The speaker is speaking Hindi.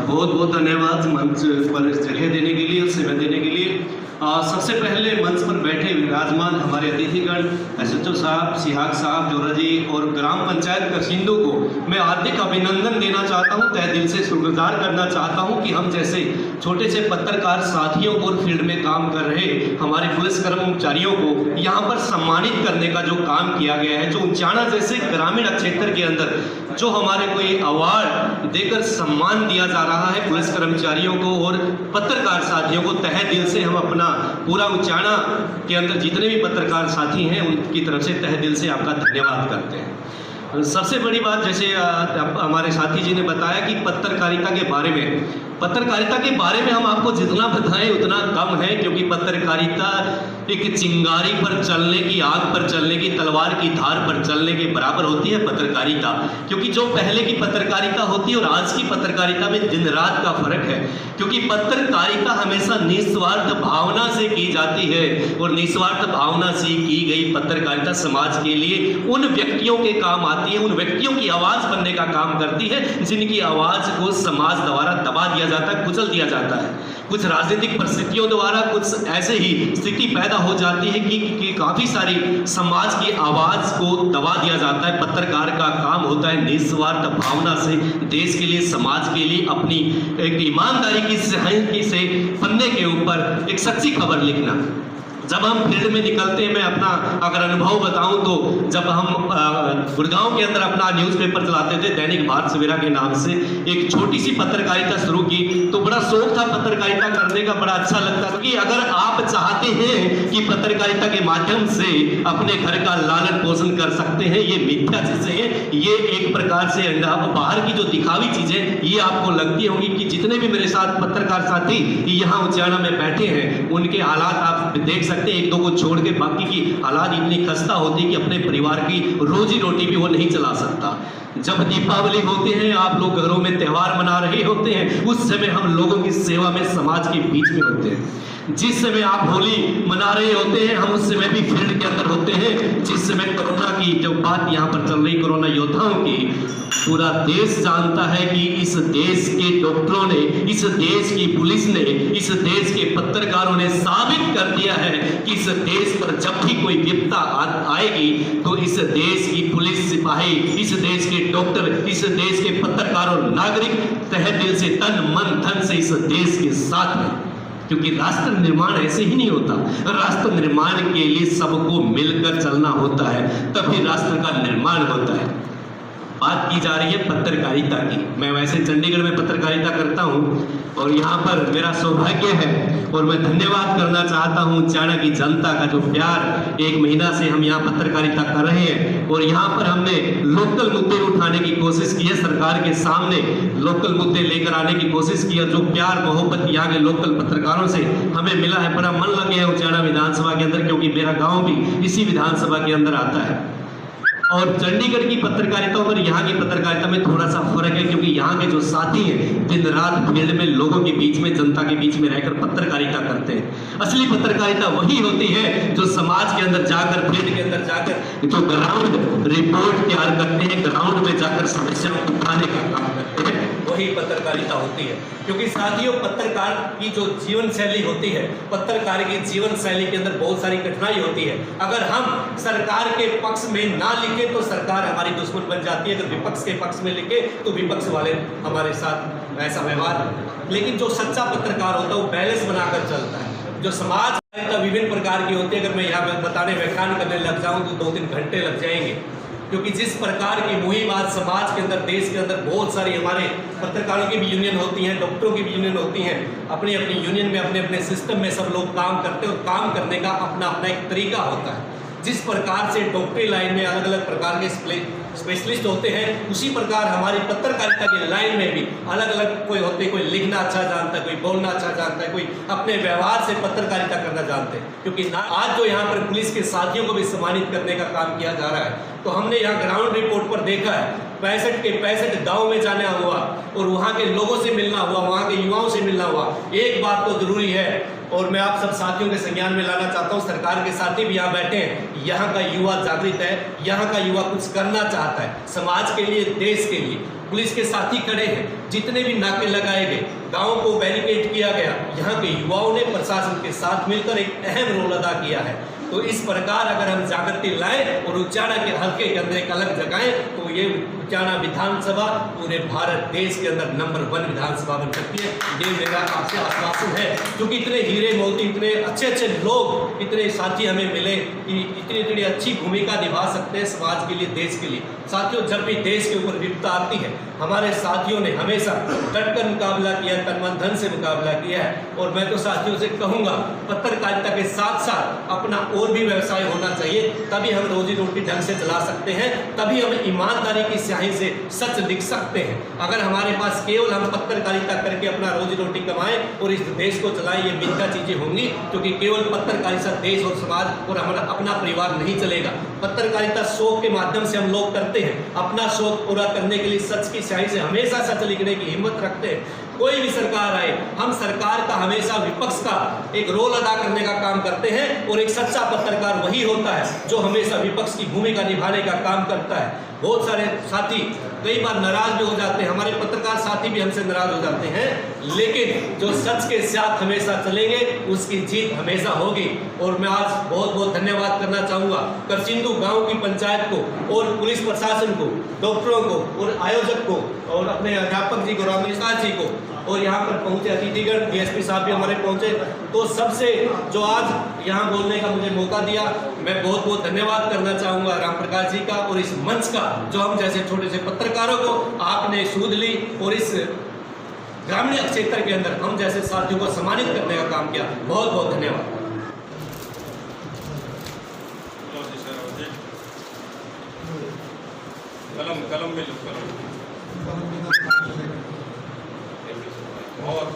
बहुत बहुत धन्यवाद मंच पर जगह देने के लिए, समय देने के लिए। सबसे पहले मंच पर बैठे विराजमान हमारे अतिथिगण एसएचओ साहब, सिहाग साहब, जोरा जी और ग्राम पंचायत कसिंदो को मैं हार्दिक अभिनंदन देना चाहता हूं, तहे दिल से शुक्रगुजार करना चाहता हूं कि हम जैसे छोटे से पत्रकार साथियों को फील्ड में काम कर रहे हमारे पुलिस कर्मचारियों को यहाँ पर सम्मानित करने का जो काम किया गया है, जो उचाना जैसे ग्रामीण क्षेत्र के अंदर जो हमारे को ये अवार्ड देकर सम्मान दिया जा रहा है पुलिस कर्मचारियों को और पत्रकार साथियों को, तहे दिल से हम अपना पूरा उचाना के अंदर जितने भी पत्रकार साथी हैं उनकी तरफ से तहे दिल से आपका धन्यवाद करते हैं। सबसे बड़ी बात, जैसे हमारे साथी जी ने बताया कि पत्रकारिता के बारे में हम आपको जितना बताएं उतना कम है, क्योंकि पत्रकारिता एक चिंगारी पर चलने की, आग पर चलने की, तलवार की धार पर चलने के बराबर होती है पत्रकारिता। क्योंकि जो पहले की पत्रकारिता होती है और आज की पत्रकारिता में दिन रात का फर्क है, क्योंकि पत्रकारिता हमेशा निस्वार्थ भावना से की जाती है और निस्वार्थ भावना से की गई पत्रकारिता समाज के लिए उन व्यक्तियों के काम आती है, उन व्यक्तियों की आवाज बनने का काम करती है जिनकी आवाज को समाज द्वारा दबा दिया जाता है, कुचल दिया जाता है। कुछ राजनीतिक परिस्थितियों द्वारा कुछ ऐसे ही स्थिति पैदा हो जाती है कि काफी सारी समाज की आवाज को दबा दिया जाता है। पत्रकार का काम होता है निस्वार्थ भावना से देश के लिए, समाज के लिए अपनी एक ईमानदारी की से पन्ने के ऊपर एक सच्ची खबर लिखना। जब हम फील्ड में निकलते हैं, मैं अपना अगर अनुभव बताऊं तो जब हम गुड़गांव के अंदर अपना न्यूज़पेपर चलाते थे दैनिक भारत सवेरा के नाम से, एक छोटी सी पत्रकारिता शुरू की तो बड़ा शौक था पत्रकारिता करने का, बड़ा अच्छा लगता था कि अगर आप चाहते हैं कि पत्रकारिता के माध्यम से अपने घर का लालन पोषण कर सकते हैं, ये मिथ्या चीजें हैं, ये एक प्रकार से बाहर की जो दिखावी चीजें ये आपको लगती होंगी कि जितने भी मेरे साथ पत्रकार साथी यहाँ उचाना में बैठे हैं उनके हालात आप देख सकते, एक दो को छोड़ के बाकी की हालात इतनी खस्ता होती है कि अपने परिवार की रोजी रोटी भी वो नहीं चला सकता। जब दीपावली होते हैं, आप लोग घरों में त्यौहार मना रहे होते हैं, उस समय हम लोगों की सेवा में समाज के बीच में होते हैं। जिस समय आप होली मना रहे होते हैं, हम उस समय भी फील्ड के अंदर होते हैं। जिस समय कोरोना की जो बात यहाँ पर चल रही, कोरोना योद्धाओं की, पूरा देश जानता है कि इस देश के डॉक्टरों ने, इस देश की पुलिस ने, इस देश के पत्रकारों ने साबित कर दिया है कि इस देश पर जब भी कोई विपदा आएगी तो इस देश की पुलिस सिपाही, इस देश के डॉक्टर, इस देश के पत्रकार और नागरिक तहे दिल से, तन मन धन से इस देश के साथ हैं। क्योंकि राष्ट्र निर्माण ऐसे ही नहीं होता, राष्ट्र निर्माण के लिए सबको मिलकर चलना होता है, तभी राष्ट्र का निर्माण होता है। बात की जा रही है पत्रकारिता की। मैं वैसे चंडीगढ़ में पत्रकारिता करता हूँ और यहाँ पर मेरा सौभाग्य है और मैं धन्यवाद करना चाहता हूँ उचाना की जनता का जो प्यार, एक महीना से हम यहाँ पत्रकारिता कर रहे हैं और यहाँ पर हमने लोकल मुद्दे उठाने की कोशिश की है, सरकार के सामने लोकल मुद्दे लेकर आने की कोशिश की है। जो प्यार मोहब्बत यहाँ के लोकल पत्रकारों से हमें मिला है, बड़ा मन लग गया है उचाना विधानसभा के अंदर, क्योंकि मेरा गाँव भी इसी विधानसभा के अंदर आता है। और चंडीगढ़ की पत्रकारिता और यहाँ की पत्रकारिता में थोड़ा सा फर्क है, क्योंकि यहाँ के जो साथी हैं दिन रात फील्ड में लोगों के बीच में, जनता के बीच में रहकर पत्रकारिता करते हैं। असली पत्रकारिता वही होती है जो समाज के अंदर जाकर, फील्ड के अंदर जाकर जो ग्राउंड रिपोर्ट तैयार करते हैं, ग्राउंड में जाकर समस्याओं को उठाने का काम करते हैं, वही पत्रकारिता होती है। क्योंकि साथियों, पत्रकार की जो जीवन शैली होती है, पत्रकार की जीवन शैली के अंदर बहुत सारी कठिनाई होती है। अगर हम सरकार के पक्ष में ना लिखे तो सरकार हमारी दुश्मन बन जाती है, अगर विपक्ष के पक्ष में लिखे तो विपक्ष वाले हमारे साथ ऐसा व्यवहार। लेकिन जो सच्चा पत्रकार होता है वो बैलेंस बनाकर चलता है। जो समाज विभिन्न प्रकार की होती है, अगर मैं यहाँ बताने व्याख्यान करने लग जाऊँ तो 2-3 घंटे लग जाएंगे, क्योंकि जिस प्रकार की मुहिम आज समाज के अंदर, देश के अंदर बहुत सारी हमारे पत्रकारों की भी यूनियन होती हैं, डॉक्टरों की भी यूनियन होती हैं, अपनी अपनी यूनियन में, अपने अपने सिस्टम में सब लोग काम करते हैं और काम करने का अपना अपना एक तरीका होता है। जिस प्रकार से डॉक्टरी लाइन में अलग अलग प्रकार के स्पेशलिस्ट होते हैं, उसी प्रकार हमारी पत्रकारिता की लाइन में भी अलग अलग कोई होते हैं। कोई लिखना अच्छा जानता है, कोई बोलना अच्छा जानता है, कोई अपने व्यवहार से पत्रकारिता करना जानते हैं। क्योंकि आज जो यहाँ पर पुलिस के साथियों को भी सम्मानित करने का काम किया जा रहा है, तो हमने यहाँ ग्राउंड रिपोर्ट पर देखा है 65 के 65 गाँव में जाना हुआ और वहाँ के लोगों से मिलना हुआ, वहाँ के युवाओं से मिलना हुआ। एक बात तो जरूरी है और मैं आप सब साथियों के संज्ञान में लाना चाहता हूँ, सरकार के साथी भी यहाँ बैठे हैं, यहाँ का युवा जागृत है, यहाँ का युवा कुछ करना चाहता है समाज के लिए, देश के लिए। पुलिस के साथी खड़े हैं, जितने भी नाके लगाए गए, गाँव को बैरिकेड किया गया, यहाँ के युवाओं ने प्रशासन के साथ मिलकर एक अहम रोल अदा किया है। तो इस प्रकार अगर हम जागृति लाएं और उचाना के हल्के के अंदर एक अलग जगाएं तो ये उचाना विधानसभा पूरे भारत देश के अंदर नंबर 1 विधानसभा बन सकती है। ये मेरा आपसे आश्वासन है, क्योंकि इतने हीरे मोती, इतने अच्छे लोग, इतने साथी हमें मिले कि इतनी अच्छी भूमिका निभा सकते हैं समाज के लिए, देश के लिए। साथियों, जब भी देश के ऊपर विपदा आती है, हमारे साथियों ने हमेशा डटकर मुकाबला किया, तन मन धन से मुकाबला किया है। और मैं तो साथियों से कहूँगा, पत्रकारिता के साथ साथ अपना और भी व्यवसाय होना चाहिए, तभी हम रोजी रोटी ढंग से चला सकते हैं, तभी हम ईमानदारी की स्याही से सच लिख सकते हैं। अगर हमारे पास केवल हम पत्रकारिता करके अपना रोजी रोटी कमाएं और इस देश को चलाएं, ये मिथ्या चीजें होंगी, क्योंकि केवल पत्रकारिता से देश और समाज और हमारा अपना परिवार नहीं चलेगा। पत्रकारिता शौक के माध्यम से हम लोग करते हैं, अपना शौक पूरा करने के लिए सच की स्याही से हमेशा सच लिखने की हिम्मत रखते हैं। कोई भी सरकार आए, हम सरकार का हमेशा विपक्ष का एक रोल अदा करने का काम करते हैं, और एक सच्चा पत्रकार वही होता है जो हमेशा विपक्ष की भूमिका निभाने का काम करता है। बहुत सारे साथी कई बार नाराज भी हो जाते हैं, हमारे पत्रकार साथी भी हमसे नाराज हो जाते हैं, लेकिन जो सच के साथ हमेशा चलेंगे उसकी जीत हमेशा होगी। और मैं आज बहुत बहुत धन्यवाद करना चाहूँगा करसिंधु गांव की पंचायत को और पुलिस प्रशासन को, डॉक्टरों को और आयोजक को और अपने अध्यापक जी को, रामेश्वर जी को, और यहाँ पर पहुँचे अतिथिगण, DSP साहब भी हमारे पहुँचे। तो सबसे जो आज यहाँ बोलने का मुझे मौका दिया, मैं बहुत बहुत धन्यवाद करना चाहूँगा राम प्रकाश जी का और इस मंच का, जो हम जैसे छोटे से पत्रकारों को आपने सूद ली और इस ग्रामीण क्षेत्र के अंदर हम जैसे साथियों को सम्मानित करने का काम किया। बहुत बहुत धन्यवाद। कलम में बहुत